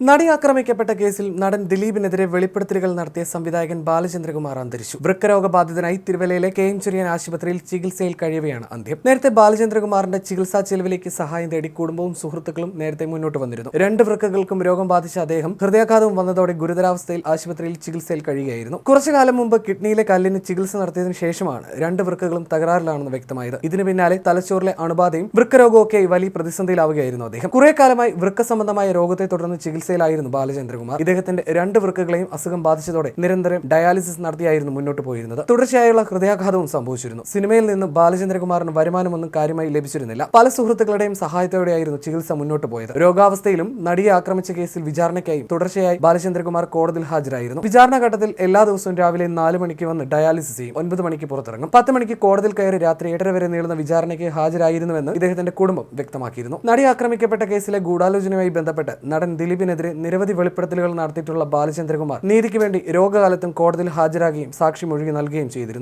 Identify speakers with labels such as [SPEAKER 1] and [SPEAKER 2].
[SPEAKER 1] നടി ആക്രമിക്കപ്പെട്ട കേസിൽ നടൻ ദിലീപിനെതിരെ വെളിപ്പെടുത്തലുകൾ നടത്തിയ സംവിധായകൻ ബാലചന്ദ്രകുമാർ അന്തരിച്ചു. വൃക്കരോഗബാധിതനായി തിരുവല്ലയിലെ കെ എം ചെറിയാൻ ആശുപത്രിയിൽ ചികിത്സയിൽ കഴിയവെയാണ് അന്ത്യം. നേരത്തെ ബാലചന്ദ്രകുമാറിന്റെ ചികിത്സാ ചെലവിലേക്ക് സഹായം തേടി കുടുംബവും സുഹൃത്തുക്കളും നേരത്തെ മുന്നോട്ട് വന്നിരുന്നു. 2 വൃക്കകൾക്കും രോഗം ബാധിച്ച അദ്ദേഹം ഹൃദയാഘാതവും വന്നതോടെ ഗുരുതരാവസ്ഥയിൽ ആശുപത്രിയിൽ ചികിത്സയിൽ കഴിയുകയായിരുന്നു. കുറച്ചുകാലം മുമ്പ് കിഡ്നിയിലെ കല്ലിന് ചികിത്സ നടത്തിയതിനു ശേഷമാണ് 2 വൃക്കകളും തകരാറിലാണെന്ന് വ്യക്തമായത്. ഇതിനു പിന്നാലെ തലച്ചോറിലെ അണുബാധയും വൃക്കരോഗമൊക്കെ വലിയ പ്രതിസന്ധിയിലാവുകയായിരുന്നു അദ്ദേഹം. കുറെ കാലമായി വൃക്ക സംബന്ധമായ രോഗത്തെ തുടർന്ന് ചികിത്സയിലായിരുന്നു ബാലചന്ദ്രകുമാർ. ഇദ്ദേഹത്തിന്റെ 2 വൃക്കകളെയും അസുഖം ബാധിച്ചതോടെ നിരന്തരം ഡയാലിസിസ് നടത്തിയായിരുന്നു മുന്നോട്ട് പോയിരുന്നത്. തുടർച്ചയായുള്ള ഹൃദയാഘാതവും സംഭവിച്ചിരുന്നു. സിനിമയിൽ നിന്ന് ബാലചന്ദ്രകുമാറിന് വരുമാനമൊന്നും കാര്യമായി ലഭിച്ചിരുന്നില്ല. പല സുഹൃത്തുക്കളുടെയും സഹായത്തോടെയായിരുന്നു ചികിത്സ മുന്നോട്ട് പോയത്. രോഗാവസ്ഥയിലും നടിയെ ആക്രമിച്ച കേസിൽ വിചാരണയ്ക്കായി തുടർച്ചയായി ബാലചന്ദ്രകുമാർ കോടതിയിൽ ഹാജരായിരുന്നു. വിചാരണ ഘട്ടത്തിൽ എല്ലാ ദിവസവും രാവിലെ 4 മണിക്ക് വന്ന് ഡയാലിസിസ് ചെയ്യും. 9 മണിക്ക് പുറത്തിറങ്ങും. 10 മണിക്ക് കോടതിയിൽ കയറി രാത്രി 8:30 വരെ നീളുന്ന വിചാരണയ്ക്ക് ഹാജരായിരുന്നുവെന്ന് ഇദ്ദേഹത്തിന്റെ കുടുംബം വ്യക്തമാക്കിയിരുന്നു. നടി ആക്രമിക്കപ്പെട്ട കേസിലെ ഗൂഢാലോചനയുമായി ബന്ധപ്പെട്ട് നടൻ ദിലീപിനെതിരെ നിരവധി വെളിപ്പെടുത്തലുകൾ നടത്തിയിട്ടുള്ള ബാലചന്ദ്രകുമാർ നീതിക്ക് വേണ്ടി രോഗകാലത്തും കോടതിയിൽ ഹാജരാകുകയും സാക്ഷിമൊഴി നൽകുകയും ചെയ്തിരുന്നു.